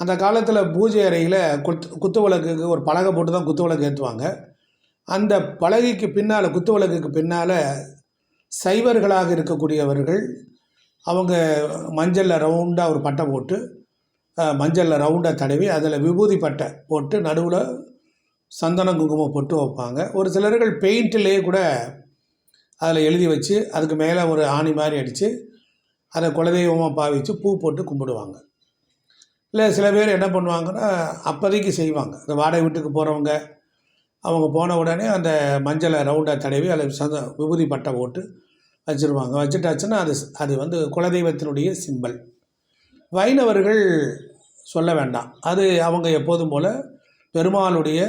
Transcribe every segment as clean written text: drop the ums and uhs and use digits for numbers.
அந்த காலத்தில் பூஜை அறையில் குத்து விளக்குக்கு ஒரு பலகை போட்டு தான் குத்து விளக்கு ஏற்றுவாங்க. அந்த பலகைக்கு பின்னால், குத்து விளக்குக்கு பின்னால் சைவர்களாக இருக்கக்கூடியவர்கள் அவங்க மஞ்சளில் ரவுண்டாக ஒரு பட்டை போட்டு, மஞ்சளில் ரவுண்டாக தடவி அதில் விபூதி பட்டை போட்டு நடுவில் சந்தனம் குங்குமம் பொட்டு வைப்பாங்க. ஒரு சிலர்கள் பெயிண்ட்லேயே கூட அதில் எழுதி வச்சு அதுக்கு மேலே ஒரு ஆணி மாதிரி அடித்து அதை குலதெய்வமாக பாவித்து பூ போட்டு கும்பிடுவாங்க. இல்லை சில பேர் என்ன பண்ணுவாங்கன்னா அப்போதைக்கு செய்வாங்க. இந்த வாடகை வீட்டுக்கு போகிறவங்க அவங்க போன உடனே அந்த மஞ்சளை ரவுண்டாக தடவி அதில் விபூதி பட்டை போட்டு வச்சுருவாங்க. வச்சுட்டாச்சுன்னா அது வந்து குலதெய்வத்தினுடைய சிம்பல். வைணவர்கள் சொல்ல வேண்டாம், அது அவங்க எப்போதும் போல் பெருமாளுடைய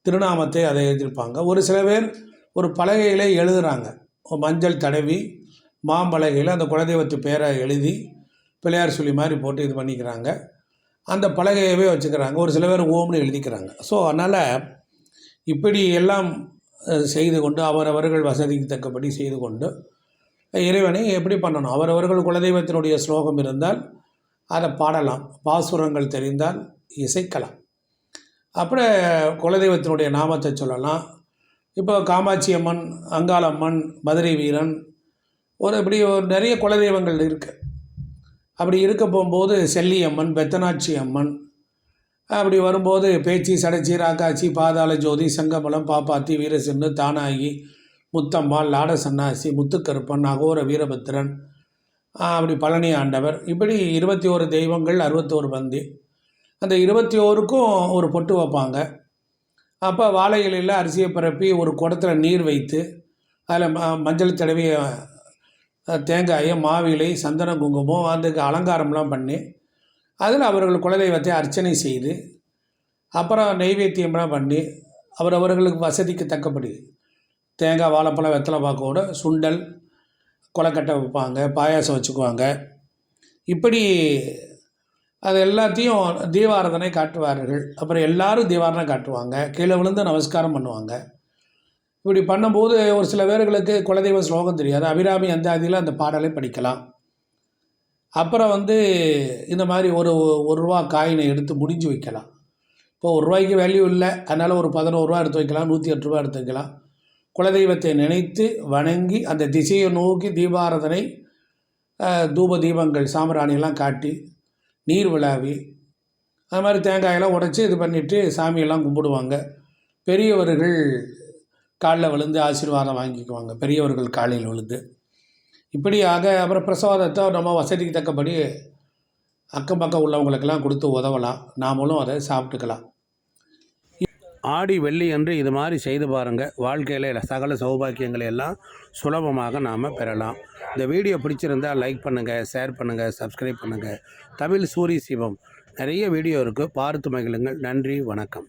திருநாமத்தை அதை எழுதியிருப்பாங்க. ஒரு சில பேர் ஒரு பலகையில் எழுதுகிறாங்க, மஞ்சள் தடவி மாம்பலகையில் அந்த குலதெய்வத்து பேரை எழுதி பிள்ளையார் சொல்லி மாதிரி போட்டு இது பண்ணிக்கிறாங்க. அந்த பலகையவே வச்சுக்கிறாங்க. ஒரு சில பேர் ஓம்னு எழுதிக்கிறாங்க. ஸோ அதனால் இப்படி எல்லாம் செய்து கொண்டு அவரவர்கள் வசதிக்கு தக்கபடி செய்து கொண்டு இறைவனை எப்படி பண்ணணும், அவரவர்கள் குலதெய்வத்தினுடைய ஸ்லோகம் இருந்தால் அதை பாடலாம், பாசுரங்கள் தெரிந்தால் இசைக்கலாம், அப்புறம் குலதெய்வத்தினுடைய நாமத்தை சொல்லலாம். இப்போ காமாட்சி அம்மன், அங்காளம்மன், மதுரை வீரன், இப்படி நிறைய குலதெய்வங்கள் இருக்குது. அப்படி இருக்க போகும்போது செல்லியம்மன், பெத்தனாட்சி அம்மன், அப்படி வரும்போது பேச்சி, சடைச்சி, ராக்காச்சி, பாதாள ஜோதி, சங்கமலம், பாப்பாத்தி, வீரசின்னு, தானாகி, முத்தம்மாள், லாட சன்னாசி, முத்துக்கருப்பன், அகோர வீரபத்திரன், அப்படி பழனி ஆண்டவர், இப்படி 21 தெய்வங்கள், 61 பந்தி. அந்த 21க்கும் ஒரு பொட்டு வைப்பாங்க. அப்போ வாழை இலையில் அரிசியை பரப்பி ஒரு குடத்தில் நீர் வைத்து அதில் மஞ்சள் தடவி தேங்காயை, மாவிலை, சந்தன குங்குமம், அதுக்கு அலங்காரம்லாம் பண்ணி அதில் அவர்கள் குலதெய்வத்தை அர்ச்சனை செய்து அப்புறம் நெய்வேத்தியம்லாம் பண்ணி அவரவர்களுக்கு வசதிக்கு தக்கபடி தேங்காய், வாழைப்பழம், வெத்தலை பாக்கோட சுண்டல், கொலக்கட்டை வைப்பாங்க, பாயாசம் வச்சுக்குவாங்க. இப்படி அது எல்லாத்தையும் தீபாராதனை காட்டுவார்கள். அப்புறம் எல்லோரும் தீபாராதனை காட்டுவாங்க, கீழே விழுந்து நமஸ்காரம் பண்ணுவாங்க. இப்படி பண்ணும்போது ஒரு சில பேர்களுக்கு குலதெய்வ ஸ்லோகம் தெரியாது. அபிராமி அந்தாதியில் அந்த பாடலை படிக்கலாம். அப்புறம் இந்த மாதிரி ஒரு ரூபா காயினை எடுத்து முடிஞ்சு வைக்கலாம். இப்போ ₹1 வேல்யூ இல்லை, அதனால் ஒரு ₹11 எடுத்து வைக்கலாம், ₹108 எடுத்து வைக்கலாம். குலதெய்வத்தை நினைத்து வணங்கி அந்த திசையை நோக்கி தீபாராதனை, தூப தீபங்கள், சாம்பிராணியெல்லாம் காட்டி நீர் விழாவி அது மாதிரி தேங்காயெல்லாம் உடைச்சி இது பண்ணிவிட்டு சாமியெல்லாம் கும்பிடுவாங்க. பெரியவர்கள் காலில் விழுந்து ஆசீர்வாதம் வாங்கிக்குவாங்க, பெரியவர்கள் காலில் விழுந்து. இப்படியாக அப்புறம் பிரசாதத்தை நம்ம வசதிக்கு தக்கபடி அக்கம் பக்கம் உள்ளவங்களுக்கெல்லாம் கொடுத்து உதவலாம், நாமளும் அதை சாப்பிட்டுக்கலாம். ஆடி வெள்ளி அன்று இது மாதிரி செய்து பாருங்கள். வாழ்க்கையில் சகல சௌபாக்கியங்களை எல்லாம் சுலபமாக நாம் பெறலாம். இந்த வீடியோ பிடிச்சிருந்தால் லைக் பண்ணுங்கள், ஷேர் பண்ணுங்கள், சப்ஸ்கிரைப் பண்ணுங்கள். தமிழ் சூரி சிவம் நிறைய வீடியோ இருக்குது, பார்த்து மகிழுங்கள். நன்றி, வணக்கம்.